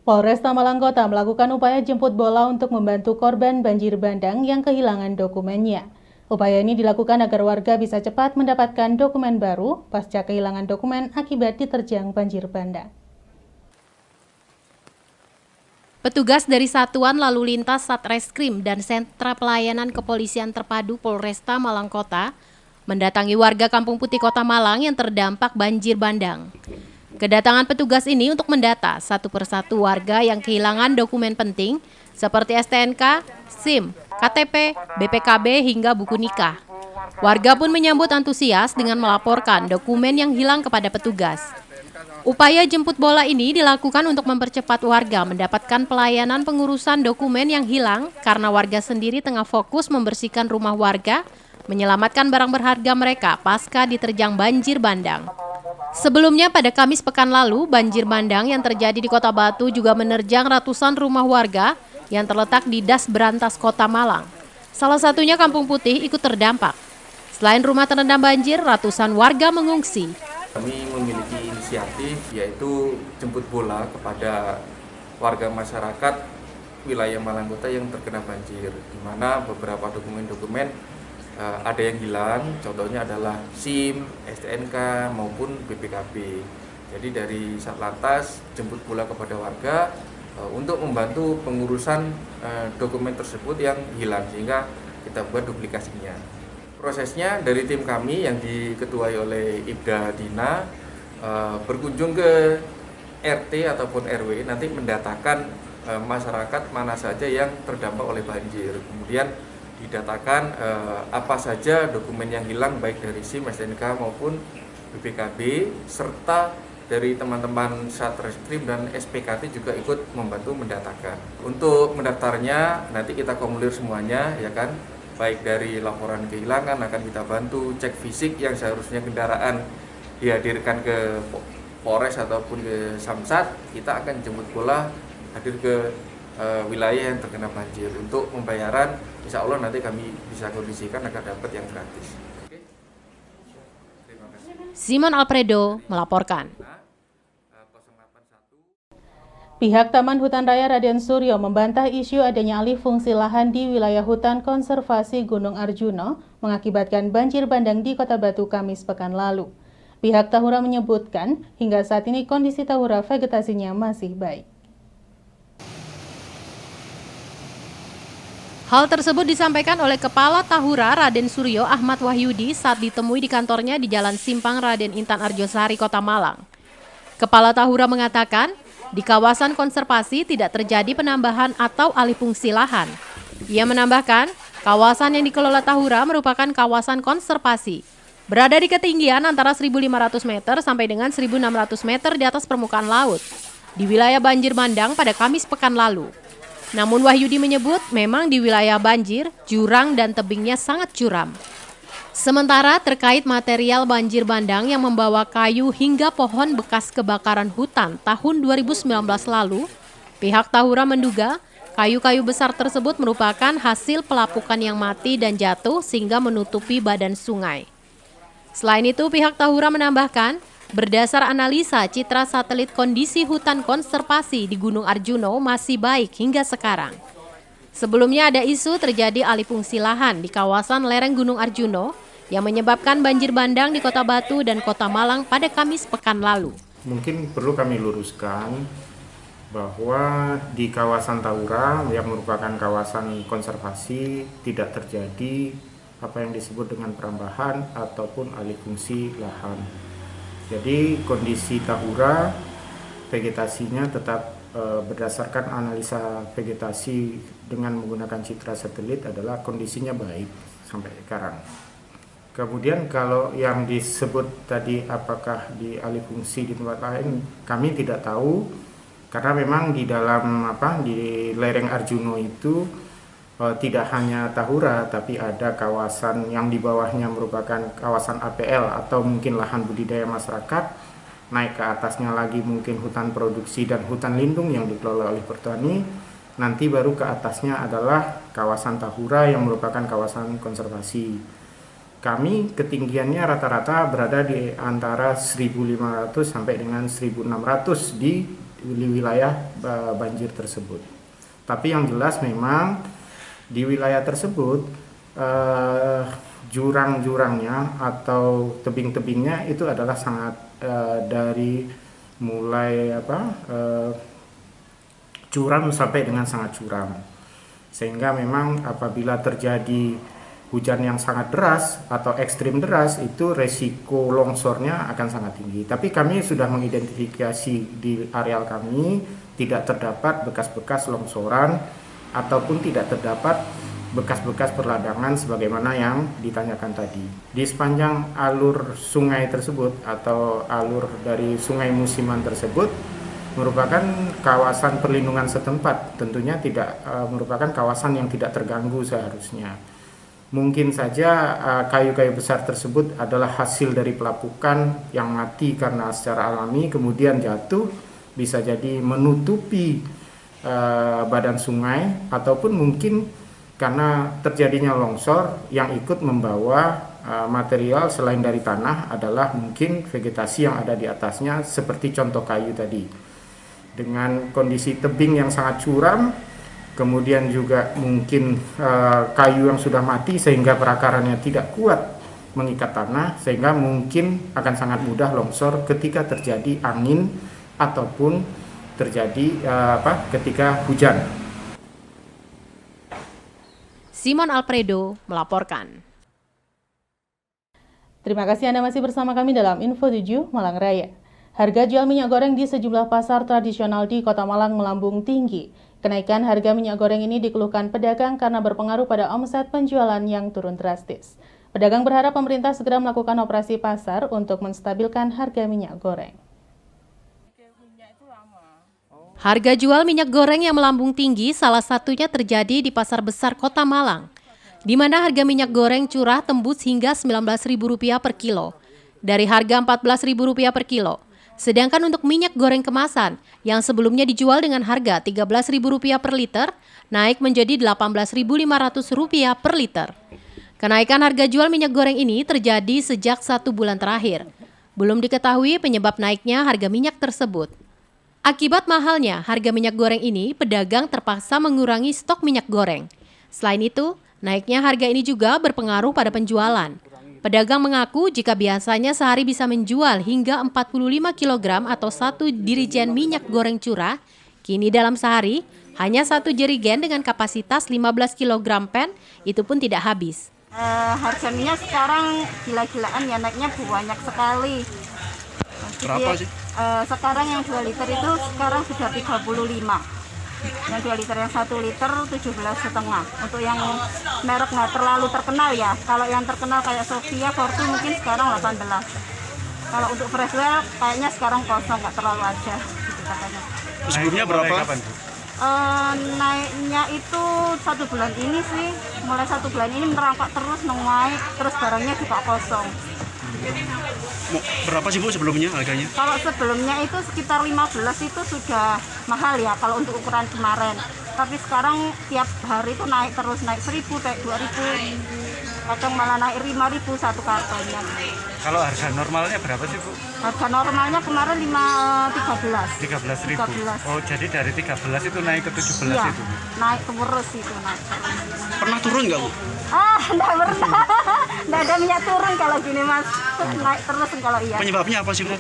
Polresta Malang Kota melakukan upaya jemput bola untuk membantu korban banjir bandang yang kehilangan dokumennya. Upaya ini dilakukan agar warga bisa cepat mendapatkan dokumen baru pasca kehilangan dokumen akibat diterjang banjir bandang. Petugas dari Satuan Lalu Lintas Satreskrim dan Sentra Pelayanan Kepolisian Terpadu Polresta Malang Kota mendatangi warga Kampung Putih Kota Malang yang terdampak banjir bandang. Kedatangan petugas ini untuk mendata satu persatu warga yang kehilangan dokumen penting seperti STNK, SIM, KTP, BPKB hingga buku nikah. Warga pun menyambut antusias dengan melaporkan dokumen yang hilang kepada petugas. Upaya jemput bola ini dilakukan untuk mempercepat warga mendapatkan pelayanan pengurusan dokumen yang hilang karena warga sendiri tengah fokus membersihkan rumah warga, menyelamatkan barang berharga mereka pasca diterjang banjir bandang. Sebelumnya pada Kamis pekan lalu, banjir bandang yang terjadi di Kota Batu juga menerjang ratusan rumah warga yang terletak di Das Berantas Kota Malang. Salah satunya Kampung Putih ikut terdampak. Selain rumah terendam banjir, ratusan warga mengungsi. Kami memiliki inisiatif yaitu jemput bola kepada warga masyarakat wilayah Malang Kota yang terkena banjir, di mana beberapa dokumen-dokumen ada yang hilang, contohnya adalah SIM, STNK maupun BPKB. Jadi dari Satlantas jemput bola kepada warga untuk membantu pengurusan dokumen tersebut yang hilang sehingga kita buat duplikasinya. Prosesnya dari tim kami yang diketuai oleh Ibda Dina berkunjung ke RT ataupun RW, nanti mendatakan masyarakat mana saja yang terdampak oleh banjir. Kemudian didatakan apa saja dokumen yang hilang baik dari SIM, STNK maupun BPKB, serta dari teman-teman Satreskrim dan SPKT juga ikut membantu mendatakan. Untuk mendaftarnya nanti kita kumulir semuanya, ya kan, baik dari laporan kehilangan akan kita bantu cek fisik yang seharusnya kendaraan dihadirkan ke Polres ataupun ke Samsat, kita akan jemput bola hadir ke wilayah yang terkena banjir. Untuk pembayaran insya Allah nanti kami bisa kondisikan agar dapat yang gratis. Oke. Terima kasih. Simon Alfredo melaporkan. Pihak Taman Hutan Raya Raden Suryo membantah isu adanya alih fungsi lahan di wilayah hutan konservasi Gunung Arjuna mengakibatkan banjir bandang di Kota Batu Kamis pekan lalu. Pihak Tahura menyebutkan hingga saat ini kondisi Tahura vegetasinya masih baik. Hal tersebut disampaikan oleh Kepala Tahura Raden Suryo Ahmad Wahyudi saat ditemui di kantornya di Jalan Simpang Raden Intan Arjosari, Kota Malang. Kepala Tahura mengatakan, di kawasan konservasi tidak terjadi penambahan atau alih fungsi lahan. Ia menambahkan, kawasan yang dikelola Tahura merupakan kawasan konservasi, berada di ketinggian antara 1.500 meter sampai dengan 1.600 meter di atas permukaan laut, di wilayah banjir bandang pada Kamis pekan lalu. Namun Wahyudi menyebut memang di wilayah banjir, jurang dan tebingnya sangat curam. Sementara terkait material banjir bandang yang membawa kayu hingga pohon bekas kebakaran hutan tahun 2019 lalu, pihak Tahura menduga kayu-kayu besar tersebut merupakan hasil pelapukan yang mati dan jatuh sehingga menutupi badan sungai. Selain itu, pihak Tahura menambahkan, berdasar analisa citra satelit kondisi hutan konservasi di Gunung Arjuna masih baik hingga sekarang. Sebelumnya ada isu terjadi alih fungsi lahan di kawasan lereng Gunung Arjuna yang menyebabkan banjir bandang di Kota Batu dan Kota Malang pada Kamis pekan lalu. Mungkin perlu kami luruskan bahwa di kawasan Tahura yang merupakan kawasan konservasi tidak terjadi apa yang disebut dengan perambahan ataupun alih fungsi lahan. Jadi kondisi Tahura vegetasinya tetap berdasarkan analisa vegetasi dengan menggunakan citra satelit adalah kondisinya baik sampai sekarang. Kemudian kalau yang disebut tadi apakah dialih fungsi di tempat lain, kami tidak tahu karena memang di dalam di lereng Arjuna itu tidak hanya Tahura tapi ada kawasan yang di bawahnya merupakan kawasan APL atau mungkin lahan budidaya masyarakat, naik ke atasnya lagi mungkin hutan produksi dan hutan lindung yang dikelola oleh petani, nanti baru ke atasnya adalah kawasan Tahura yang merupakan kawasan konservasi. Kami ketinggiannya rata-rata berada di antara 1.500 sampai dengan 1.600 di wilayah banjir tersebut. Tapi yang jelas memang di wilayah tersebut jurang-jurangnya atau tebing-tebingnya itu adalah sangat dari mulai curam sampai dengan sangat curam. Sehingga memang apabila terjadi hujan yang sangat deras atau ekstrim deras, itu resiko longsornya akan sangat tinggi. Tapi kami sudah mengidentifikasi di areal kami tidak terdapat bekas-bekas longsoran ataupun tidak terdapat bekas-bekas perladangan sebagaimana yang ditanyakan tadi. Di sepanjang alur sungai tersebut atau alur dari sungai musiman tersebut merupakan kawasan perlindungan setempat, tentunya tidak merupakan kawasan yang tidak terganggu seharusnya. Mungkin saja kayu-kayu besar tersebut adalah hasil dari pelapukan yang mati karena secara alami kemudian jatuh, bisa jadi menutupi badan sungai, ataupun mungkin karena terjadinya longsor yang ikut membawa material selain dari tanah adalah mungkin vegetasi yang ada di atasnya, seperti contoh kayu tadi. Dengan kondisi tebing yang sangat curam, kemudian juga mungkin kayu yang sudah mati sehingga perakarannya tidak kuat mengikat tanah, sehingga mungkin akan sangat mudah longsor ketika terjadi angin ataupun terjadi ketika hujan. Simon Alfredo melaporkan. Terima kasih Anda masih bersama kami dalam Info 7 Malang Raya. Harga jual minyak goreng di sejumlah pasar tradisional di Kota Malang melambung tinggi. Kenaikan harga minyak goreng ini dikeluhkan pedagang karena berpengaruh pada omset penjualan yang turun drastis. Pedagang berharap pemerintah segera melakukan operasi pasar untuk menstabilkan harga minyak goreng. Harga jual minyak goreng yang melambung tinggi salah satunya terjadi di Pasar Besar Kota Malang, di mana harga minyak goreng curah tembus hingga Rp19.000 per kilo, dari harga Rp14.000 per kilo. Sedangkan untuk minyak goreng kemasan yang sebelumnya dijual dengan harga Rp13.000 per liter, naik menjadi Rp18.500 per liter. Kenaikan harga jual minyak goreng ini terjadi sejak 1 bulan terakhir. Belum diketahui penyebab naiknya harga minyak tersebut. Akibat mahalnya harga minyak goreng ini, pedagang terpaksa mengurangi stok minyak goreng. Selain itu, naiknya harga ini juga berpengaruh pada penjualan. Pedagang mengaku jika biasanya sehari bisa menjual hingga 45 kg atau 1 dirigen minyak goreng curah, kini dalam sehari hanya 1 jerigen dengan kapasitas 15 kg pen, itu pun tidak habis. Harga minyak sekarang gila-gilaan ya, naiknya banyak sekali. Berapa sih? Sekarang yang 2 liter itu sekarang sudah 35. Yang 2 liter, yang 1 liter 17,5. Untuk yang merek nggak terlalu terkenal ya. Kalau yang terkenal kayak Sofia, Fortune mungkin sekarang 18. Kalau untuk Freshwell kayaknya sekarang kosong, nggak terlalu ada gitu katanya. Sebelumnya berapa? Naiknya itu 1 bulan ini sih, mulai 1 bulan ini merangkak terus naik, terus barangnya juga kosong. Berapa sih Bu sebelumnya harganya? Kalau sebelumnya itu sekitar 15 itu sudah mahal ya kalau untuk ukuran kemarin. Tapi sekarang tiap hari itu naik terus, naik 1.000, naik 2.000. Kadang malah naik 5.000 satu kartonnya. Kalau harga normalnya berapa sih Bu? Harga normalnya kemarin 13. 13.000. Oh, jadi dari 13 itu naik ke 17 Iya, itu. naik terus itu naik. Pernah turun nggak Bu? Enggak pernah. Enggak ada minyak turun kalau gini Mas. Naik terus kalau iya. Penyebabnya apa sih Bu?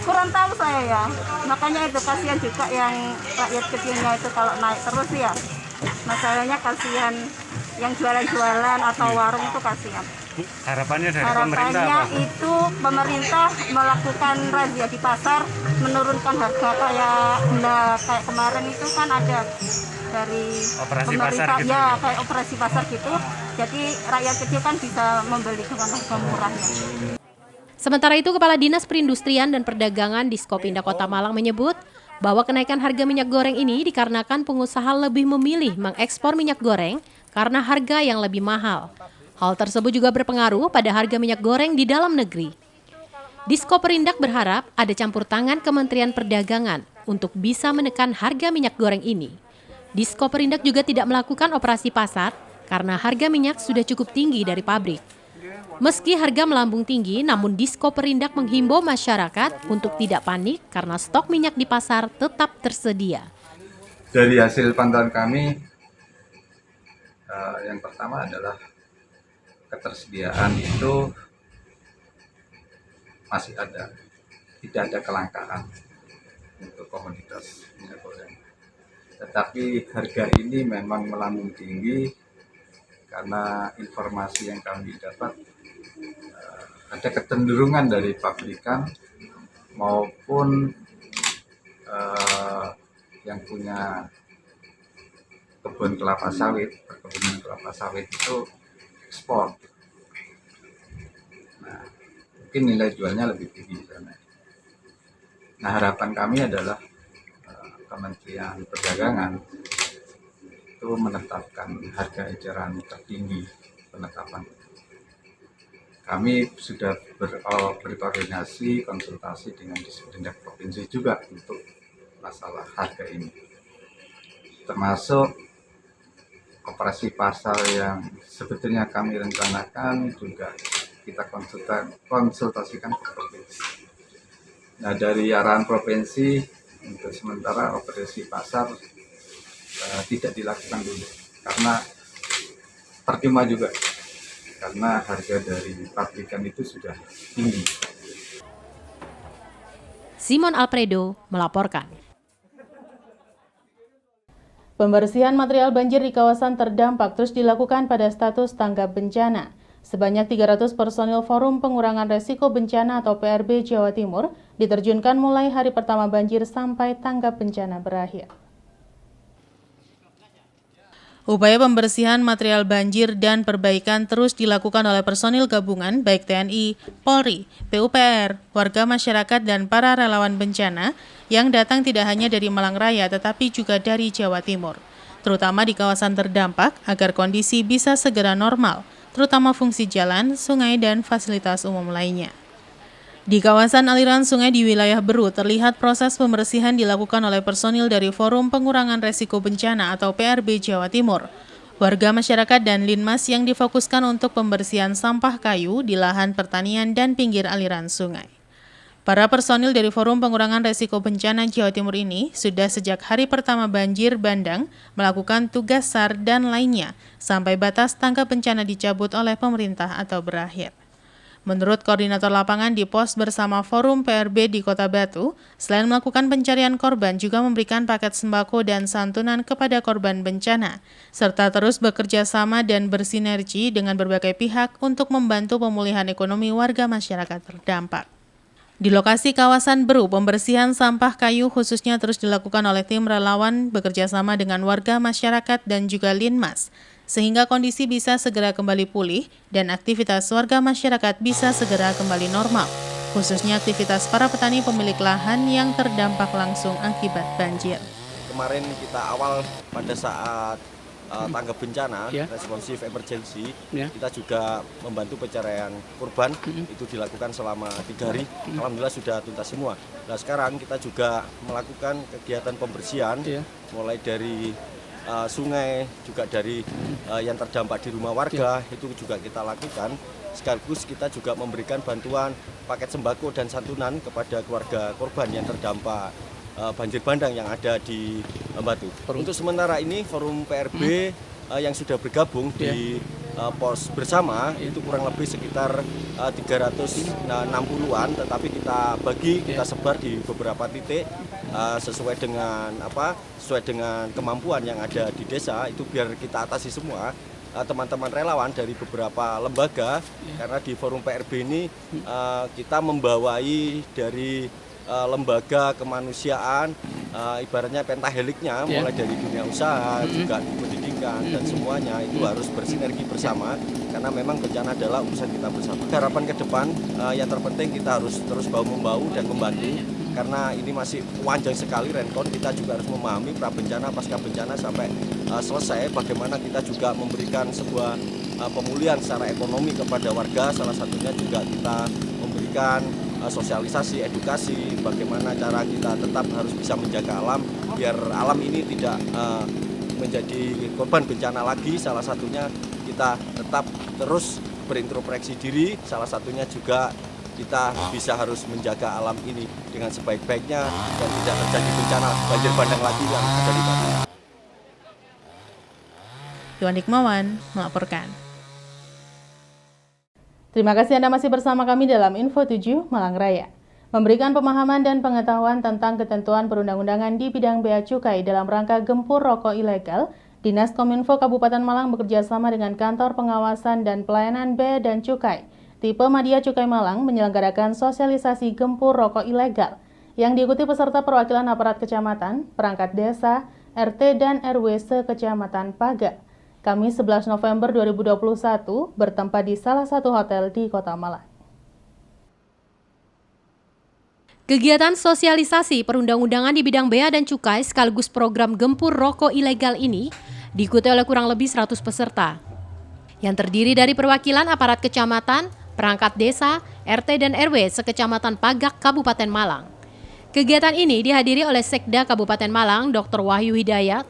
Kurang tahu saya ya. Makanya itu kasihan juga yang rakyat kecilnya itu kalau naik terus ya. Masalahnya kasihan yang jualan-jualan atau warung itu kasihan. Bu, harapannya dari pemerintah Harapannya apa? itu pemerintah melakukan razia di pasar, menurunkan harga kayak kayak kemarin itu kan ada dari Operasi pemerintah pasar gitu ya, kayak operasi pasar gitu. Jadi rakyat kecil kan bisa membeli dengan harga murahnya. Sementara itu, Kepala Dinas Perindustrian dan Perdagangan Diskopindah Kota Malang menyebut bahwa kenaikan harga minyak goreng ini dikarenakan pengusaha lebih memilih mengekspor minyak goreng karena harga yang lebih mahal. Hal tersebut juga berpengaruh pada harga minyak goreng di dalam negeri. Diskoperindak berharap ada campur tangan Kementerian Perdagangan untuk bisa menekan harga minyak goreng ini. Diskoperindak juga tidak melakukan operasi pasar karena harga minyak sudah cukup tinggi dari pabrik. Meski harga melambung tinggi, namun Disko Perindak menghimbau masyarakat untuk tidak panik karena stok minyak di pasar tetap tersedia. Dari hasil pantauan kami, yang pertama adalah ketersediaan itu masih ada, tidak ada kelangkaan untuk komoditas minyak goreng. Tetapi harga ini memang melambung tinggi karena informasi yang kami dapat ada kecenderungan dari pabrikan maupun yang punya kebun kelapa sawit, perkebunan kelapa sawit itu ekspor. Nah, mungkin nilai jualnya lebih tinggi di sana. Nah, harapan kami adalah Kementerian Perdagangan itu menetapkan harga eceran tertinggi penetapan. Kami sudah berkoordinasi, konsultasi dengan Disperindak Provinsi juga untuk masalah harga ini. Termasuk operasi pasar yang sebetulnya kami rencanakan juga kita konsultasikan ke provinsi. Nah, dari arahan provinsi untuk sementara operasi pasar tidak dilakukan dulu karena percuma juga. Karena harga dari pabrikan itu sudah tinggi. Simon Alfredo melaporkan. Pembersihan material banjir di kawasan terdampak terus dilakukan pada status tanggap bencana. Sebanyak 300 personil Forum Pengurangan Resiko Bencana atau PRB Jawa Timur diterjunkan mulai hari pertama banjir sampai tanggap bencana berakhir. Upaya pembersihan material banjir dan perbaikan terus dilakukan oleh personil gabungan baik TNI, Polri, PUPR, warga masyarakat dan para relawan bencana yang datang tidak hanya dari Malang Raya tetapi juga dari Jawa Timur, terutama di kawasan terdampak agar kondisi bisa segera normal, terutama fungsi jalan, sungai dan fasilitas umum lainnya. Di kawasan aliran sungai di wilayah Beru terlihat proses pembersihan dilakukan oleh personil dari Forum Pengurangan Resiko Bencana atau PRB Jawa Timur, warga masyarakat dan Linmas yang difokuskan untuk pembersihan sampah kayu di lahan pertanian dan pinggir aliran sungai. Para personil dari Forum Pengurangan Resiko Bencana Jawa Timur ini sudah sejak hari pertama banjir bandang melakukan tugas SAR dan lainnya sampai batas tanggap bencana dicabut oleh pemerintah atau berakhir. Menurut koordinator lapangan di pos bersama Forum PRB di Kota Batu, selain melakukan pencarian korban juga memberikan paket sembako dan santunan kepada korban bencana, serta terus bekerja sama dan bersinergi dengan berbagai pihak untuk membantu pemulihan ekonomi warga masyarakat terdampak. Di lokasi kawasan Beru, pembersihan sampah kayu khususnya terus dilakukan oleh tim relawan bekerja sama dengan warga masyarakat dan juga Linmas, sehingga kondisi bisa segera kembali pulih dan aktivitas warga masyarakat bisa segera kembali normal, khususnya aktivitas para petani pemilik lahan yang terdampak langsung akibat banjir. Kemarin kita awal pada saat tanggap bencana, responsif emergency, kita juga membantu pencarian korban, itu dilakukan selama 3 hari, alhamdulillah sudah tuntas semua. Nah sekarang kita juga melakukan kegiatan pembersihan, mulai dari sungai, juga dari yang terdampak di rumah warga, itu juga kita lakukan. Sekaligus kita juga memberikan bantuan paket sembako dan santunan kepada keluarga korban yang terdampak banjir bandang yang ada di Batu. Untuk sementara ini Forum PRB yang sudah bergabung di pos bersama itu kurang lebih sekitar 360-an, tetapi kita bagi, kita sebar di beberapa titik sesuai dengan kemampuan yang ada di desa, itu biar kita atasi semua. Teman-teman relawan dari beberapa lembaga, karena di Forum PRB ini kita membawai dari lembaga kemanusiaan, ibaratnya pentaheliknya, mulai dari dunia usaha, juga di pendidikan, dan semuanya itu harus bersinergi bersama, karena memang bencana adalah urusan kita bersama. Harapan ke depan yang terpenting kita harus terus bahu-membahu dan membantu, karena ini masih panjang sekali Renkon. Kita juga harus memahami pra bencana, pasca bencana sampai selesai, bagaimana kita juga memberikan sebuah pemulihan secara ekonomi kepada warga. Salah satunya juga kita memberikan sosialisasi, edukasi, bagaimana cara kita tetap harus bisa menjaga alam, biar alam ini tidak menjadi korban bencana lagi. Salah satunya kita tetap terus berintrospeksi diri, salah satunya juga kita bisa harus menjaga alam ini dengan sebaik-baiknya dan tidak terjadi bencana banjir bandang lagi yang ada di Bali. Iwan Hikmawan melaporkan. Terima kasih Anda masih bersama kami dalam Info 7 Malang Raya. Memberikan pemahaman dan pengetahuan tentang ketentuan perundang-undangan di bidang bea cukai dalam rangka gempur rokok ilegal, Dinas Kominfo Kabupaten Malang bekerja sama dengan Kantor Pengawasan dan Pelayanan Bea dan Cukai Tipe Madya Cukai Malang menyelenggarakan sosialisasi gempur rokok ilegal yang diikuti peserta perwakilan aparat kecamatan, perangkat desa, RT dan RW se-Kecamatan Paga. Kamis 11 November 2021 bertempat di salah satu hotel di Kota Malang. Kegiatan sosialisasi perundang-undangan di bidang bea dan cukai sekaligus program gempur rokok ilegal ini diikuti oleh kurang lebih 100 peserta yang terdiri dari perwakilan aparat kecamatan, perangkat desa, RT dan RW se-Kecamatan Pagak, Kabupaten Malang. Kegiatan ini dihadiri oleh Sekda Kabupaten Malang, Dr. Wahyu Hidayat,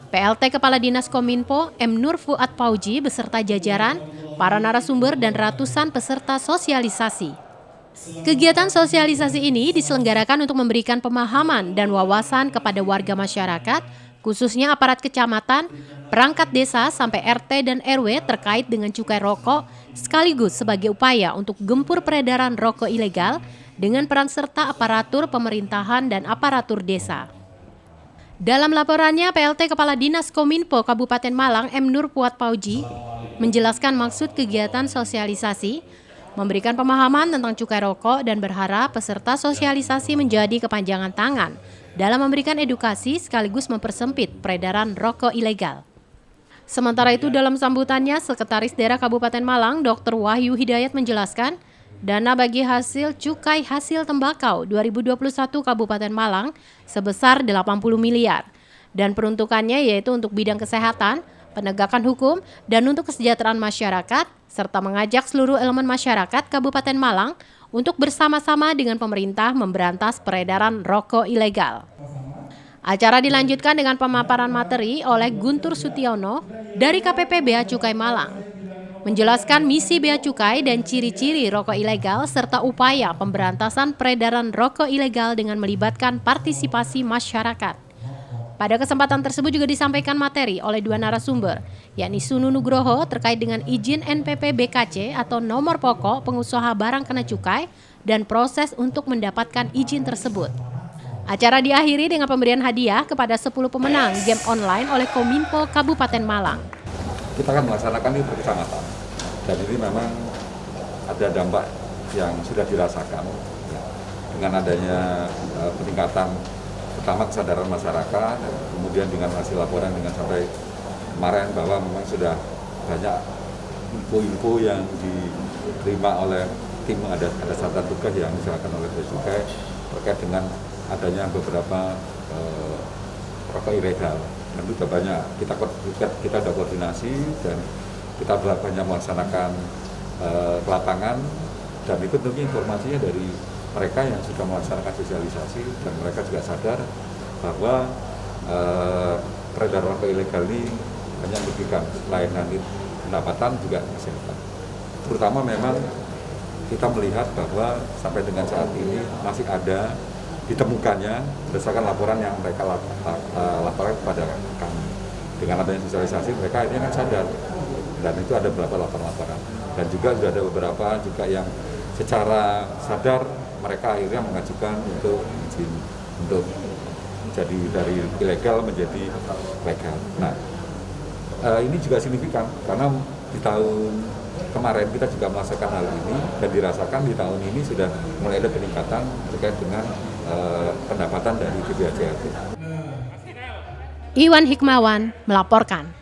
PLT Kepala Dinas Kominfo M. Nur Fuad Pauji beserta jajaran, para narasumber dan ratusan peserta sosialisasi. Kegiatan sosialisasi ini diselenggarakan untuk memberikan pemahaman dan wawasan kepada warga masyarakat, khususnya aparat kecamatan, perangkat desa sampai RT dan RW terkait dengan cukai rokok, sekaligus sebagai upaya untuk gempur peredaran rokok ilegal dengan peran serta aparatur pemerintahan dan aparatur desa. Dalam laporannya, PLT Kepala Dinas Kominfo Kabupaten Malang M. Nur Fuad Pauji menjelaskan maksud kegiatan sosialisasi, memberikan pemahaman tentang cukai rokok dan berharap peserta sosialisasi menjadi kepanjangan tangan dalam memberikan edukasi sekaligus mempersempit peredaran rokok ilegal. Sementara itu dalam sambutannya, Sekretaris Daerah Kabupaten Malang Dr. Wahyu Hidayat menjelaskan, dana bagi hasil cukai hasil tembakau 2021 Kabupaten Malang sebesar 80 miliar dan peruntukannya yaitu untuk bidang kesehatan, penegakan hukum, dan untuk kesejahteraan masyarakat, serta mengajak seluruh elemen masyarakat Kabupaten Malang untuk bersama-sama dengan pemerintah memberantas peredaran rokok ilegal. Acara dilanjutkan dengan pemaparan materi oleh Guntur Sutiono dari KPP Bea Cukai Malang, menjelaskan misi Bea Cukai dan ciri-ciri rokok ilegal serta upaya pemberantasan peredaran rokok ilegal dengan melibatkan partisipasi masyarakat. Pada kesempatan tersebut juga disampaikan materi oleh dua narasumber, yakni Sunu Nugroho terkait dengan izin NPP BKC atau nomor pokok pengusaha barang kena cukai dan proses untuk mendapatkan izin tersebut. Acara diakhiri dengan pemberian hadiah kepada 10 pemenang game online oleh Kominfo Kabupaten Malang. Kita akan melaksanakan ini per kecamatan, dan ini memang ada dampak yang sudah dirasakan dengan adanya peningkatan pertama kesadaran masyarakat, dan kemudian dengan hasil laporan dengan sampai kemarin bahwa memang sudah banyak info-info yang diterima oleh tim ada satuan tugas yang diserahkan oleh Bea Cukai terkait dengan adanya beberapa rokok ilegal. Dan itu sudah banyak kita sudah koordinasi dan kita banyak melaksanakan ke lapangan, dan itu tentunya informasinya dari mereka yang sudah melaksanakan sosialisasi, dan mereka juga sadar bahwa peredaran rokok ilegal ini hanya memberikan layanan pendapatan juga kesehatan. Terutama memang kita melihat bahwa sampai dengan saat ini masih ada ditemukannya berdasarkan laporan yang mereka laporkan kepada kami. Dengan adanya sosialisasi mereka akhirnya kan sadar, dan itu ada beberapa laporan-laporan, dan juga sudah ada beberapa juga yang secara sadar mereka akhirnya mengajukan untuk izin untuk jadi dari ilegal menjadi legal. Nah, ini juga signifikan karena di tahun kemarin kita juga melaksanakan hal ini, dan dirasakan di tahun ini sudah mulai ada peningkatan terkait dengan pendapatan dari BPJS. Iwan Hikmawan melaporkan.